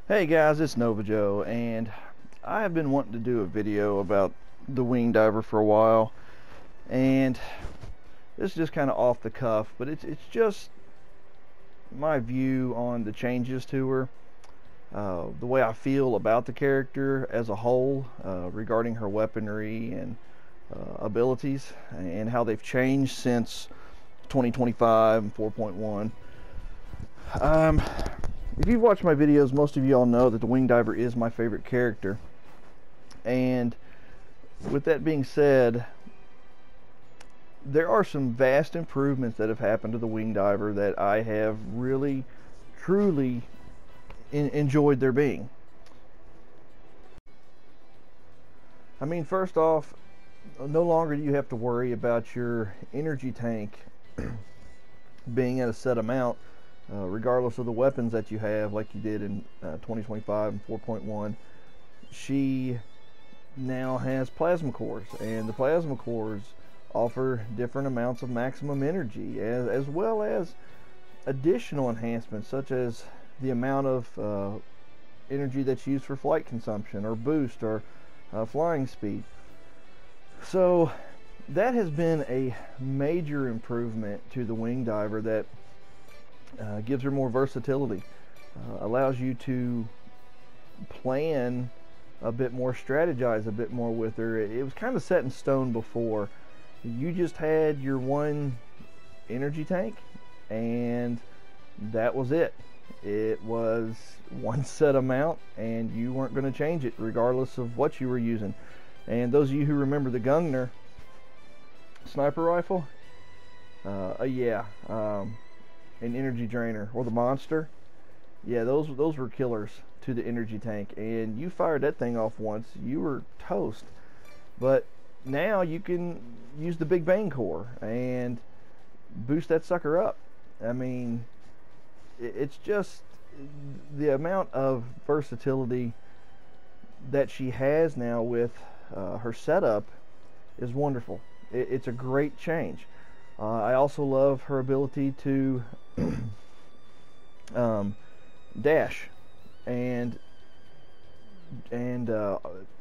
Hey guys, it's Nova Joe, and I have been wanting to do a video about the wing diver for a while, and this is just kind of off the cuff, but it's just my view on the changes to her, the way I feel about the character as a whole, regarding her weaponry and abilities, and how they've changed since 2025 and 4.1. If you've watched my videos, most of you all know that the wing diver is my favorite character. And with that being said, there are some vast improvements that have happened to the wing diver that I have really, truly enjoyed there being. I mean, first off, no longer do you have to worry about your energy tank being at a set amount, regardless of the weapons that you have, like you did in 2025 and 4.1. She now has plasma cores, and the plasma cores offer different amounts of maximum energy, as well as additional enhancements, such as the amount of energy that's used for flight consumption, or boost, or flying speed. So that has been a major improvement to the wing diver that gives her more versatility, allows you to plan a bit more, strategize a bit more with her. It was kind of set in stone before. You just had your one energy tank, and that was it. It was one set amount, and you weren't going to change it regardless of what you were using. And those of you who remember the Gungner sniper rifle, an energy drainer, or the monster, yeah, those were killers to the energy tank, and you fired that thing off once, you were toast. But now you can use the Big Bang core and boost that sucker up. I mean, it's just the amount of versatility that she has now with her setup is wonderful. It's a great change. I also love her ability to dash and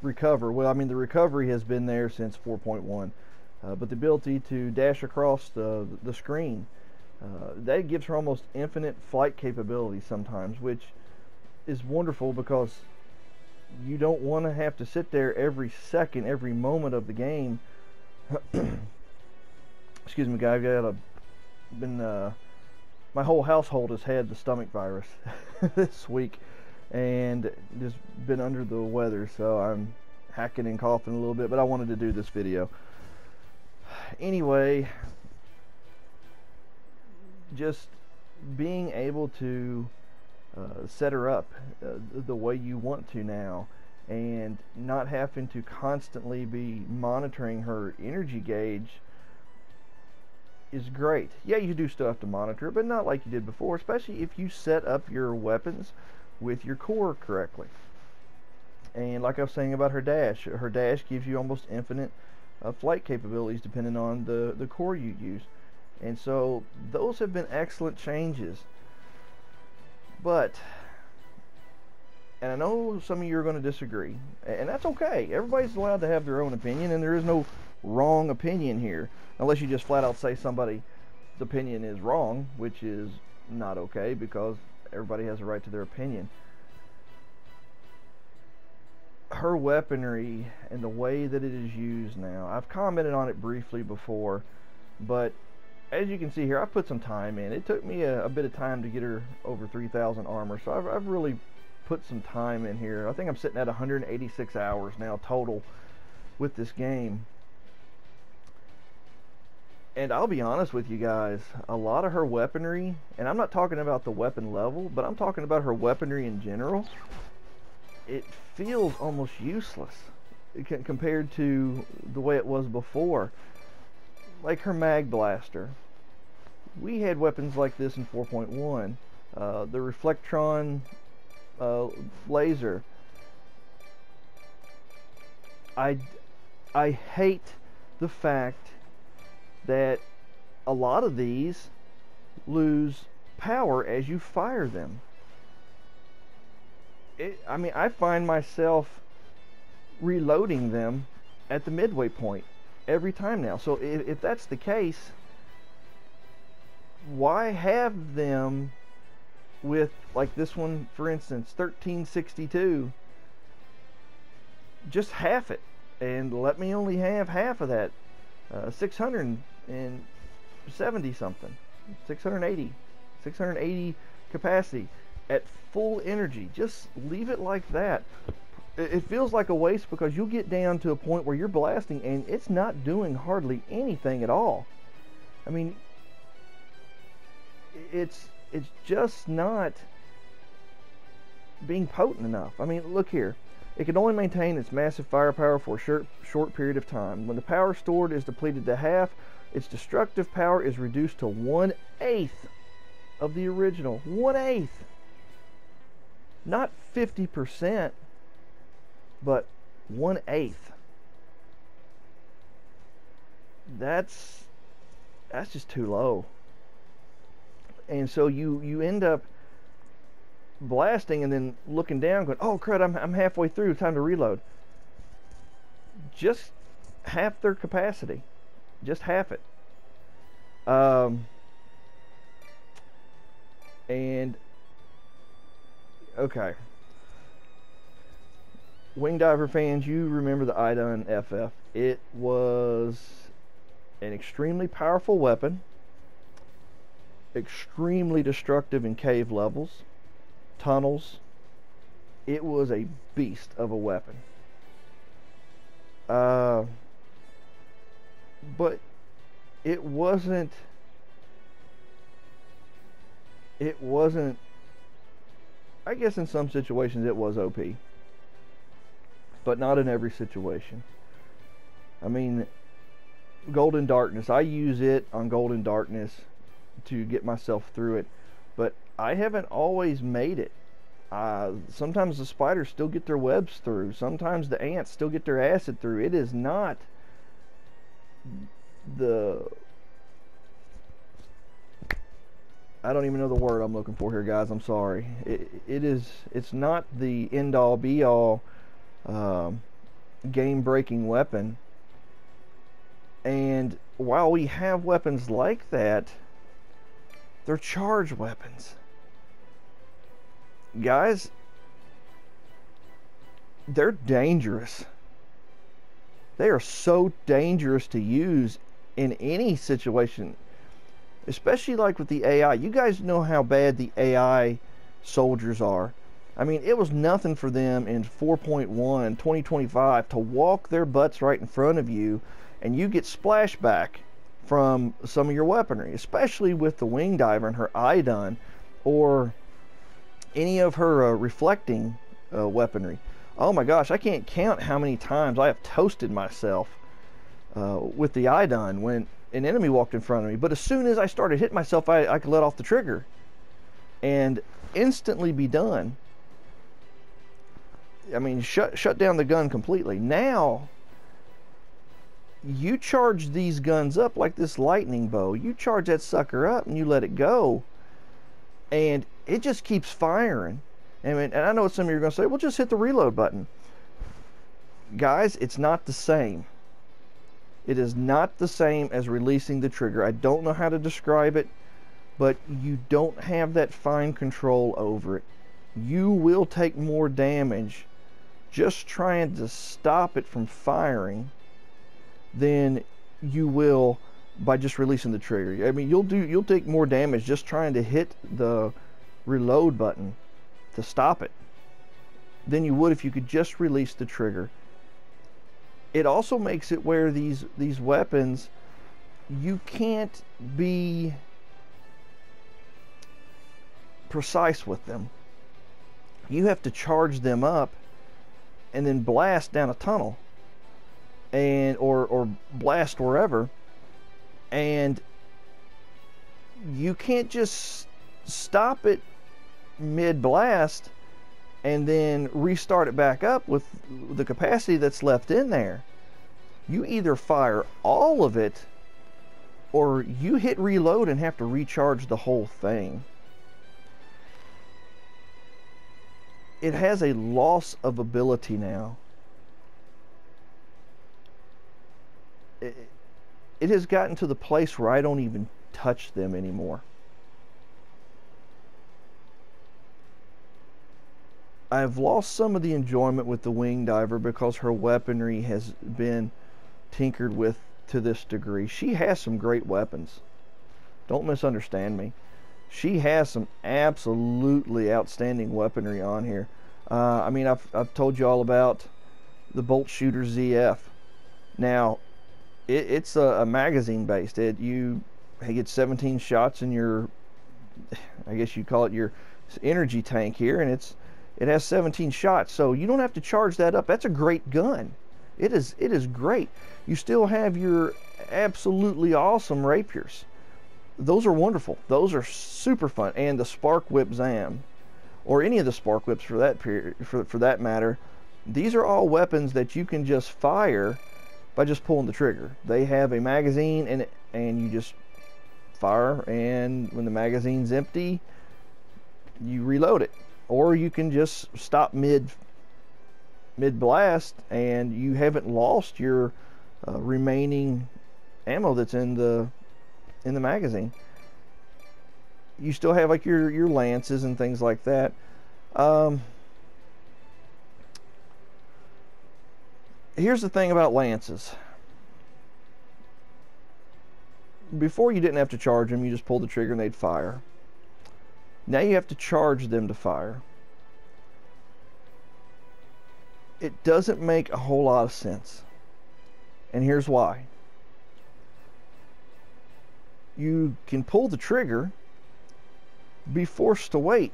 recover. Well, I mean, the recovery has been there since 4.1, but the ability to dash across the screen, that gives her almost infinite flight capability sometimes, which is wonderful because you don't want to have to sit there every second, every moment of the game. Excuse me, guys. My whole household has had the stomach virus this week, and just been under the weather, so I'm hacking and coughing a little bit, but I wanted to do this video. Anyway, just being able to set her up the way you want to now, and not having to constantly be monitoring her energy gauge is great. Yeah, you do still have to monitor it, but not like you did before, especially if you set up your weapons with your core correctly. And like I was saying about her dash gives you almost infinite flight capabilities depending on the core you use. And so those have been excellent changes. But, and I know some of you are going to disagree, and that's okay. Everybody's allowed to have their own opinion, and there is no wrong opinion here, unless you just flat out say somebody's opinion is wrong, which is not okay, because everybody has a right to their opinion. Her weaponry and the way that it is used now, I've commented on it briefly before, but as you can see here, I've put some time in. It took me a bit of time to get her over 3,000 armor, so I've really put some time in here. I think I'm sitting at 186 hours now total with this game. And I'll be honest with you guys, a lot of her weaponry, and I'm not talking about the weapon level, but I'm talking about her weaponry in general, it feels almost useless compared to the way it was before. Like her mag blaster. We had weapons like this in 4.1. The Reflectron laser. I hate the fact that a lot of these lose power as you fire them. I mean, I find myself reloading them at the midway point every time now. So if that's the case, why have them with, like this one for instance, 1362, just half it, and let me only have half of that, 670 something, 680 capacity at full energy. Just leave it like that. It feels like a waste, because you'll get down to a point where you're blasting and it's not doing hardly anything at all. I mean, it's just not being potent enough. I mean, look here. It can only maintain its massive firepower for a short period of time. When the power stored is depleted to half, its destructive power is reduced to 1/8 of the original. 1/8. Not 50%, but 1/8. That's just too low. And so you end up blasting and then looking down going, oh crud, I'm halfway through, time to reload. Just half their capacity. Just half it. And okay, Wing Diver fans, you remember the Idun FF. It was an extremely powerful weapon, extremely destructive in cave levels, tunnels. It was a beast of a weapon. But it wasn't I guess in some situations it was OP, but not in every situation. I mean, Golden Darkness, I use it on Golden Darkness to get myself through it, but I haven't always made it. Sometimes the spiders still get their webs through. Sometimes the ants still get their acid through. It is not I don't even know the word I'm looking for here, guys. I'm sorry. It's not the end-all be-all game-breaking weapon. And while we have weapons like that, they're charged weapons. Guys, they're dangerous. They are so dangerous to use in any situation, especially like with the AI. You guys know how bad the AI soldiers are. I mean, it was nothing for them in 4.1 2025 to walk their butts right in front of you and you get splashback from some of your weaponry, especially with the Wing Diver and her Idun or any of her reflecting weaponry. Oh my gosh, I can't count how many times I have toasted myself with the Idun when an enemy walked in front of me. But as soon as I started hitting myself, I could let off the trigger and instantly be done. I mean, shut down the gun completely. Now, you charge these guns up like this lightning bow. You charge that sucker up and you let it go, and it just keeps firing. And I know what some of you are going to say, well, just hit the reload button. Guys, it's not the same. It is not the same as releasing the trigger. I don't know how to describe it, but you don't have that fine control over it. You will take more damage just trying to stop it from firing than you will by just releasing the trigger. I mean, you'll take more damage just trying to hit the reload button to stop it than you would if you could just release the trigger. It also makes it where these weapons, you can't be precise with them. You have to charge them up and then blast down a tunnel and or blast wherever, and you can't just stop it mid blast and then restart it back up with the capacity that's left in there. You either fire all of it or you hit reload and have to recharge the whole thing. it has a loss of ability now. It has gotten to the place where I don't even touch them anymore. I've lost some of the enjoyment with the wing diver because her weaponry has been tinkered with to this degree. She has some great weapons. Don't misunderstand me. She has some absolutely outstanding weaponry on here. I mean, I've told you all about the bolt shooter ZF. Now, it's a magazine based. You get 17 shots in your, I guess you'd call it your energy tank here, and it has 17 shots, so you don't have to charge that up. That's a great gun. It is great. You still have your absolutely awesome rapiers. Those are wonderful. Those are super fun. And the Spark Whip Zam, or any of the Spark Whips for that period, for that matter, these are all weapons that you can just fire by just pulling the trigger. They have a magazine, and you just fire, and when the magazine's empty, you reload it. Or you can just stop mid blast, and you haven't lost your remaining ammo that's in the magazine. You still have like your lances and things like that. Here's the thing about lances. Before, you didn't have to charge them. You just pulled the trigger and they'd fire. Now you have to charge them to fire. It doesn't make a whole lot of sense. And here's why. You can pull the trigger, be forced to wait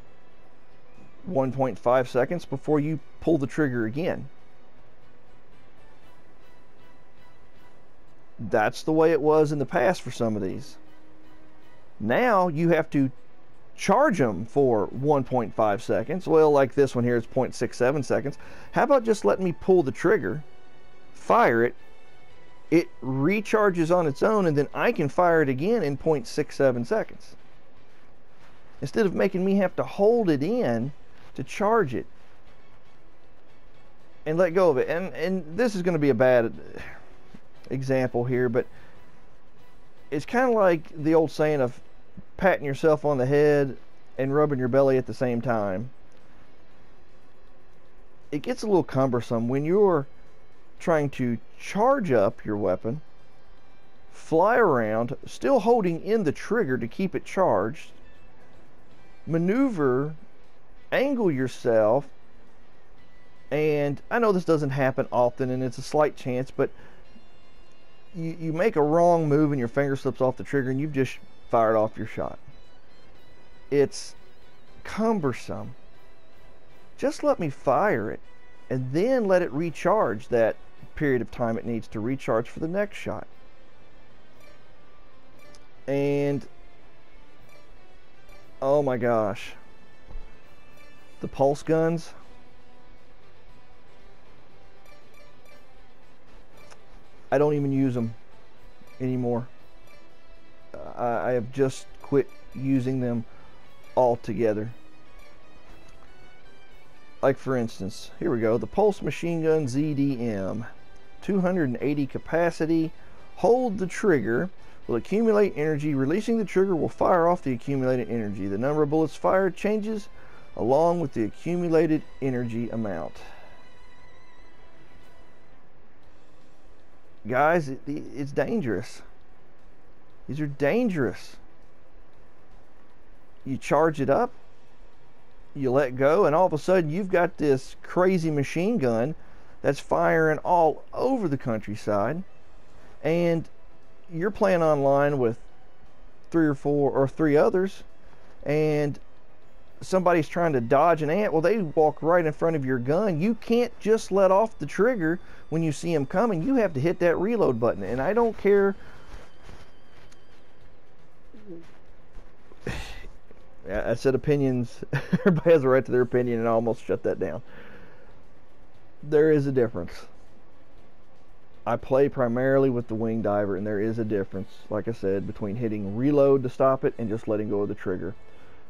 1.5 seconds before you pull the trigger again. That's the way it was in the past for some of these. Now you have to charge them for 1.5 seconds. Well, like this one here, it's 0.67 seconds. How about just letting me pull the trigger, fire it, it recharges on its own, and then I can fire it again in 0.67 seconds. Instead of making me have to hold it in to charge it and let go of it. And this is going to be a bad example here, but it's kind of like the old saying of patting yourself on the head and rubbing your belly at the same time. It gets a little cumbersome when you're trying to charge up your weapon, fly around, still holding in the trigger to keep it charged, maneuver, angle yourself, and I know this doesn't happen often and it's a slight chance, but you make a wrong move and your finger slips off the trigger and you've just fired off your shot. It's cumbersome. Just let me fire it and then let it recharge that period of time it needs to recharge for the next shot. And oh my gosh, the pulse guns, I don't even use them anymore. I have just quit using them altogether. Like for instance, here we go, the Pulse Machine Gun ZDM, 280 capacity. Hold the trigger, will accumulate energy. Releasing the trigger will fire off the accumulated energy. The number of bullets fired changes along with the accumulated energy amount. Guys, it's dangerous. These are dangerous. You charge it up, you let go, and all of a sudden you've got this crazy machine gun that's firing all over the countryside, and you're playing online with 3 or 4 or 3 others, and somebody's trying to dodge an ant. Well, they walk right in front of your gun. You can't just let off the trigger when you see them coming. You have to hit that reload button. And I don't care. I said opinions. Everybody has a right to their opinion, and I almost shut that down. There is a difference. I play primarily with the wing diver, and there is a difference, like I said, between hitting reload to stop it and just letting go of the trigger.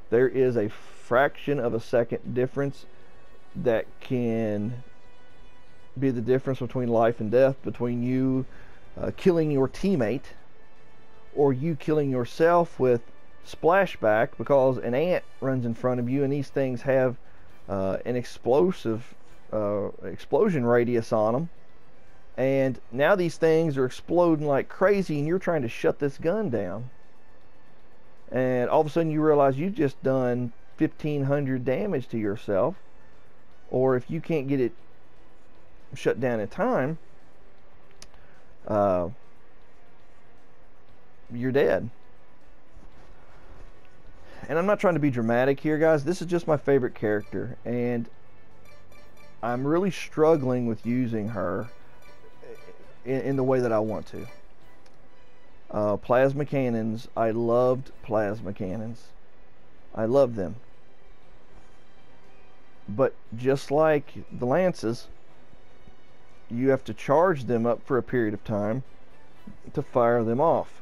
There is a fraction of a second difference, that can be the difference between life and death, between you killing your teammate or you killing yourself with splashback because an ant runs in front of you, and these things have an explosion radius on them, and now these things are exploding like crazy and you're trying to shut this gun down, and all of a sudden you realize you've just done 1,500 damage to yourself. Or if you can't get it shut down in time, you're dead. And I'm not trying to be dramatic here, guys. This is just my favorite character, and I'm really struggling with using her in the way that I want to. Plasma cannons. I loved plasma cannons. I love them. But just like the lances, you have to charge them up for a period of time to fire them off.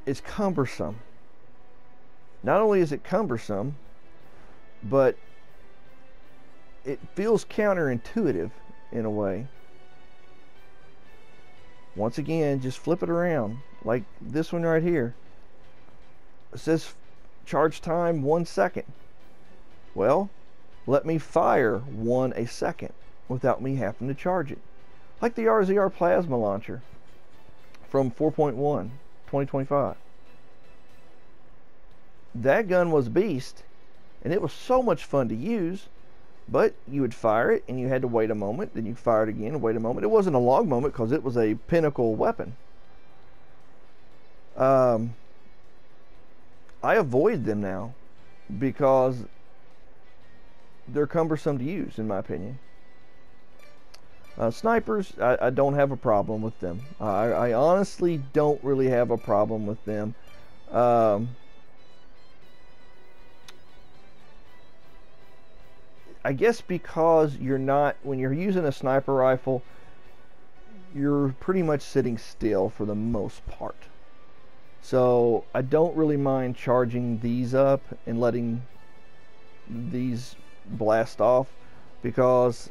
It's cumbersome. Not only is it cumbersome, but it feels counterintuitive in a way. Once again, just flip it around, like this one right here. It says charge time 1 second. Well, let me fire one a second without me having to charge it. Like the RZR plasma launcher from 4.1 2025. That gun was a beast, and it was so much fun to use, but you would fire it and you had to wait a moment, then you fire it again and wait a moment. It wasn't a long moment because it was a pinnacle weapon. I avoid them now because they're cumbersome to use, in my opinion. Snipers, I don't have a problem with them. I honestly don't really have a problem with them. I guess because you're not, when you're using a sniper rifle, you're pretty much sitting still for the most part. So I don't really mind charging these up and letting these blast off, because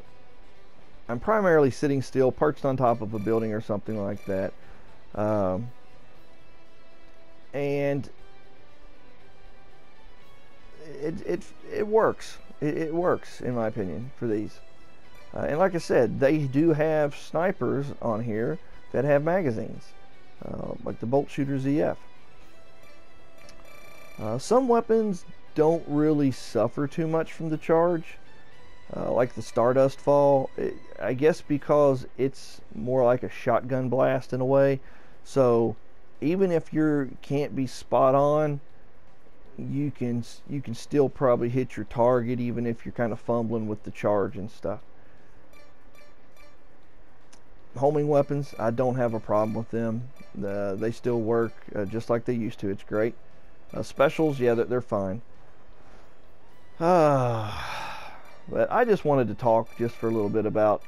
I'm primarily sitting still, perched on top of a building or something like that. And it works. It works, in my opinion, for these. And like I said, they do have snipers on here that have magazines, like the bolt shooter ZF. Some weapons don't really suffer too much from the charge, like the Stardust Fall. I guess because it's more like a shotgun blast in a way. So even if you can't be spot on, you can still probably hit your target, even if you're kind of fumbling with the charge and stuff. Homing weapons, I don't have a problem with them. They still work just like they used to. It's great. Specials, yeah, they're fine. But I just wanted to talk just for a little bit about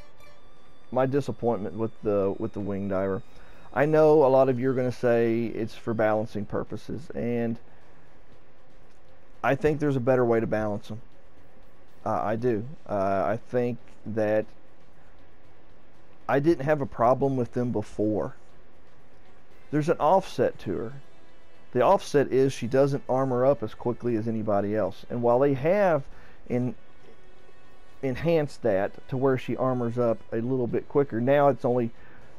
my disappointment with the wing diver. I know a lot of you are going to say it's for balancing purposes, and I think there's a better way to balance them. I do. I think that I didn't have a problem with them before. There's an offset to her. The offset is she doesn't armor up as quickly as anybody else. And while they have enhanced that to where she armors up a little bit quicker, now it's only,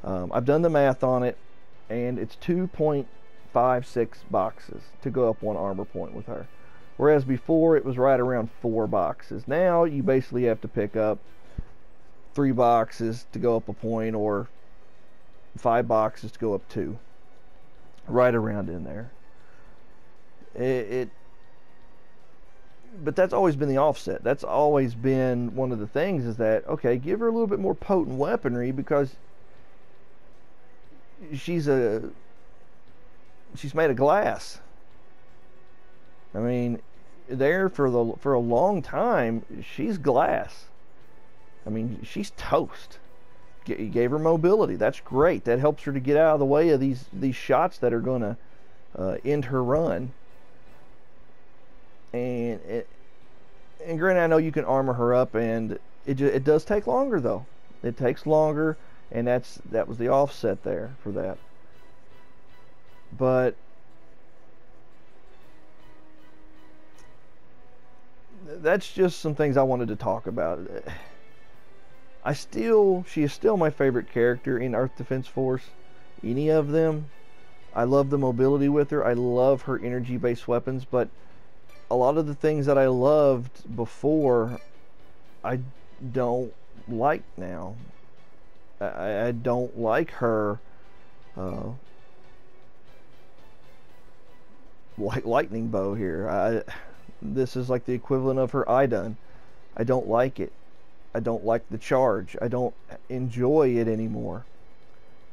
I've done the math on it, and it's 2.56 boxes to go up one armor point with her. Whereas before it was right around 4 boxes. Now you basically have to pick up 3 boxes to go up a point, or 5 boxes to go up 2. Right around in there. But that's always been the offset. That's always been one of the things, is that, okay, give her a little bit more potent weaponry, because she's made of glass. I mean, there for a long time, she's glass. I mean, she's toast. You gave her mobility. That's great. That helps her to get out of the way of these shots that are going to end her run. And And granted, I know you can armor her up, and it does take longer though. It takes longer, and that was the offset there for that. But that's just some things I wanted to talk about. She is still my favorite character in Earth Defense Force. Any of them. I love the mobility with her. I love her energy-based weapons, but a lot of the things that I loved before, I don't like now. I don't like her lightning bow here. This is like the equivalent of her Idun. I don't like it. I don't like the charge. I don't enjoy it anymore.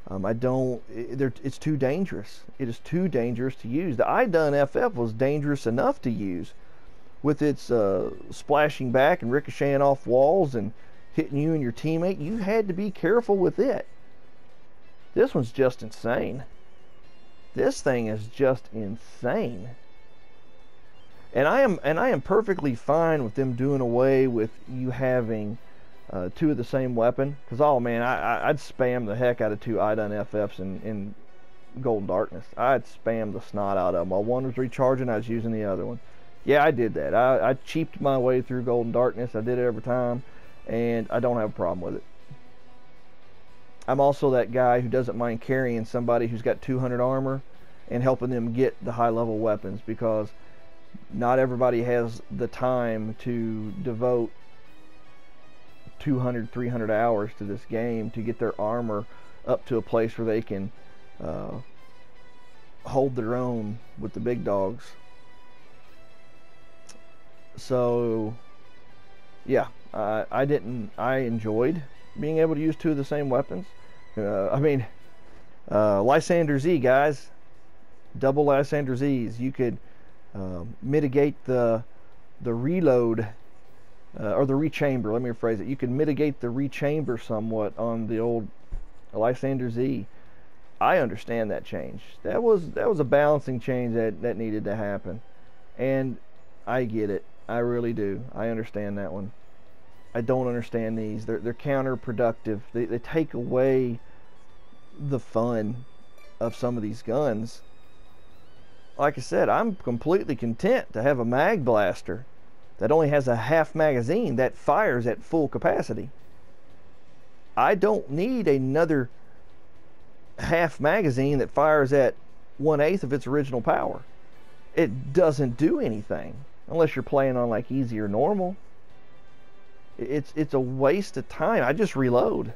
It's too dangerous. It is too dangerous to use. The Idun FF was dangerous enough to use, with its splashing back and ricocheting off walls and hitting you and your teammate. You had to be careful with it. This one's just insane. This thing is just insane. And I am perfectly fine with them doing away with you having two of the same weapon, because oh man, I'd spam the heck out of two Idun FFs in Golden Darkness. I'd spam the snot out of them. While one was recharging, I was using the other one. Yeah, I did that. I cheaped my way through Golden Darkness. I did it every time, and I don't have a problem with it. I'm also that guy who doesn't mind carrying somebody who's got 200 armor and helping them get the high level weapons, because not everybody has the time to devote 200, 300 hours to this game to get their armor up to a place where they can hold their own with the big dogs. So yeah, I enjoyed being able to use two of the same weapons. Lysander Z, guys, double Lysander Z's. You could mitigate the reload or the rechamber. Let me rephrase it. You can mitigate the rechamber somewhat on the old Lysander Z. I understand that change. That was a balancing change that needed to happen, and I get it. I really do. I understand that one. I don't understand these. They're counterproductive. They take away the fun of some of these guns. Like I said, I'm completely content to have a mag blaster that only has a half magazine that fires at full capacity. I don't need another half magazine that fires at 1/8 of its original power. It doesn't do anything unless you're playing on like easy or normal. It's a waste of time. I just reload.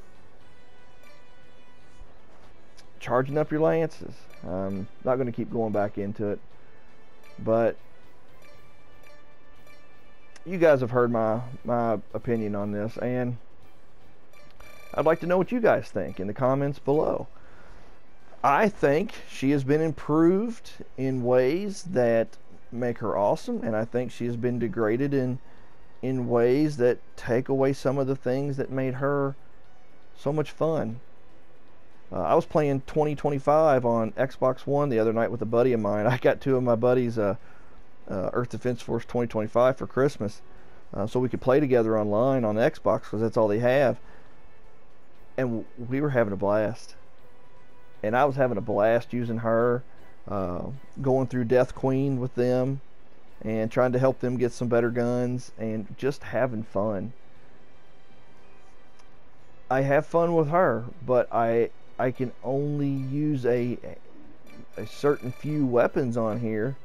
Charging up your lances. I'm not going to keep going back into it, but you guys have heard my opinion on this, and I'd like to know what you guys think in the comments below. I think she has been improved in ways that make her awesome, and I think she has been degraded in ways that take away some of the things that made her so much fun. I was playing 2025 on Xbox One the other night with a buddy of mine. I got two of my buddies Earth Defense Force 2025 for Christmas, so we could play together online on Xbox, because that's all they have, and we were having a blast. And I was having a blast using her, going through Death Queen with them and trying to help them get some better guns and just having fun. I have fun with her, but I can only use a certain few weapons on here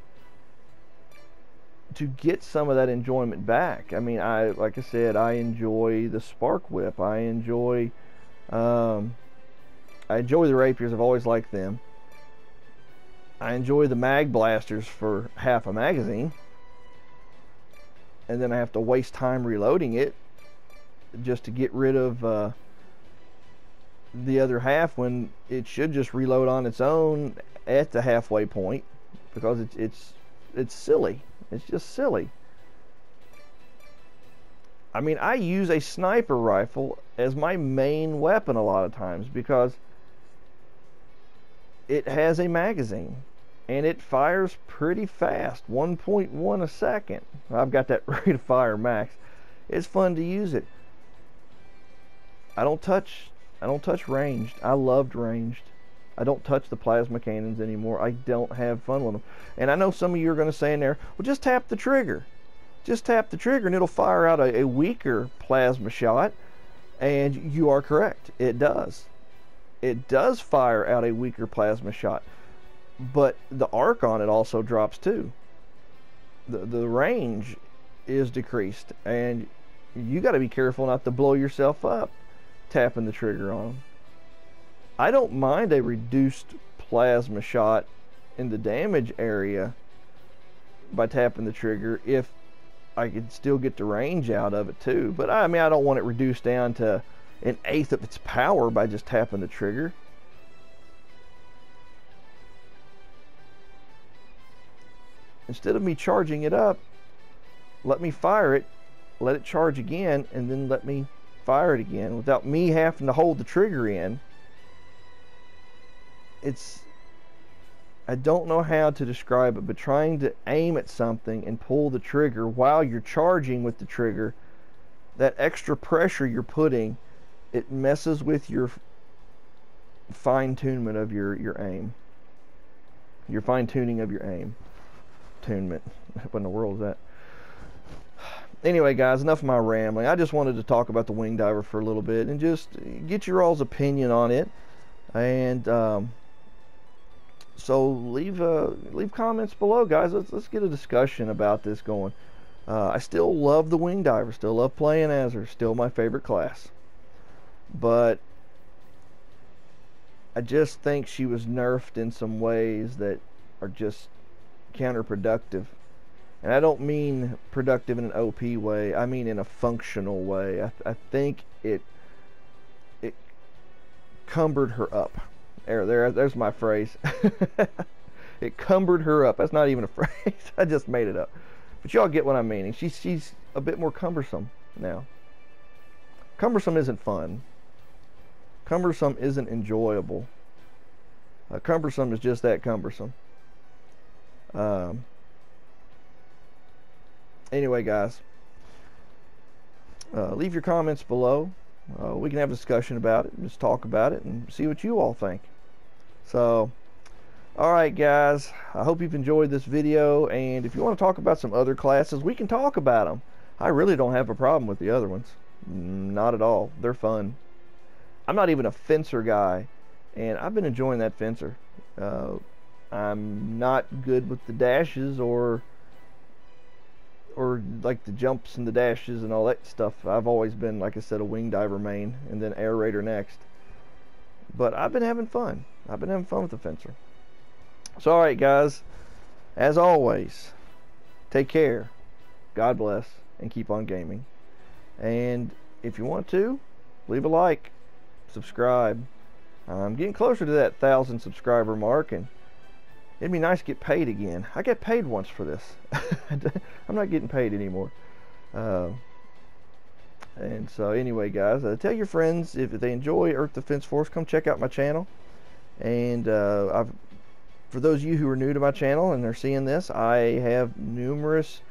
to get some of that enjoyment back. I mean, like I said, I enjoy the Spark Whip. I enjoy the Rapiers. I've always liked them. I enjoy the Mag Blasters for half a magazine, and then I have to waste time reloading it just to get rid of the other half, when it should just reload on its own at the halfway point, because it's silly. It's just silly. I mean, I use a sniper rifle as my main weapon a lot of times because it has a magazine. and it fires pretty fast, 1.1 a second. I've got that rate of fire max. It's fun to use it. I don't touch ranged. I loved ranged. I don't touch the plasma cannons anymore. I don't have fun with them. And I know some of you are going to say in there, well, just tap the trigger. Just tap the trigger and it'll fire out a weaker plasma shot. And you are correct. It does. It does fire out a weaker plasma shot. But the arc on it also drops too. The range is decreased. And you got to be careful not to blow yourself up tapping the trigger on them. I don't mind a reduced plasma shot in the damage area by tapping the trigger if I could still get the range out of it too. But I mean, I don't want it reduced down to 1/8 of its power by just tapping the trigger. Instead of me charging it up, let me fire it, let it charge again, and then let me fire it again without me having to hold the trigger in. I don't know how to describe it, but trying to aim at something and pull the trigger while you're charging with the trigger, that extra pressure you're putting, it messes with your fine-tunement of your aim. Your fine-tuning of your aim. Tunement. What in the world is that? Anyway, guys, enough of my rambling. I just wanted to talk about the wing diver for a little bit and just get your all's opinion on it. And so leave comments below, guys. Let's get a discussion about this going. I still love the wing diver. Still love playing as her. Still my favorite class. But I just think she was nerfed in some ways that are just counterproductive. And I don't mean productive in an OP way. I mean in a functional way. I think it cumbered her up. There's my phrase. It cumbered her up. That's not even a phrase. I just made it up. But y'all get what I'm meaning. She's a bit more cumbersome now. Cumbersome isn't fun. Cumbersome isn't enjoyable. Cumbersome is just that, cumbersome. Anyway, guys, leave your comments below. We can have a discussion about it, just talk about it, and see what you all think. So, alright, guys, I hope you've enjoyed this video, and if you want to talk about some other classes, we can talk about them. I really don't have a problem with the other ones. Not at all. They're fun. I'm not even a fencer guy, and I've been enjoying that fencer. I'm not good with the dashes or like the jumps and the dashes and all that stuff. I've always been, like I said, a wing diver main and then air raider next. But I've been having fun. I've been having fun with the fencer. So alright, guys, as always, take care, God bless, and keep on gaming. And if you want to, leave a like, subscribe. I'm getting closer to that 1,000 subscriber mark, and it'd be nice to get paid again. I got paid once for this. I'm not getting paid anymore. And so anyway, guys, tell your friends if they enjoy Earth Defense Force, come check out my channel. And for those of you who are new to my channel and are seeing this, I have numerous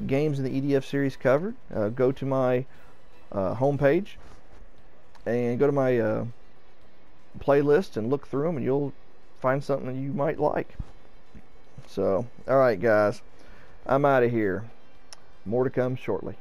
games in the EDF series covered. Go to my homepage and go to my playlist and look through them, and you'll find something that you might like. So, alright, guys, I'm out of here. More to come shortly.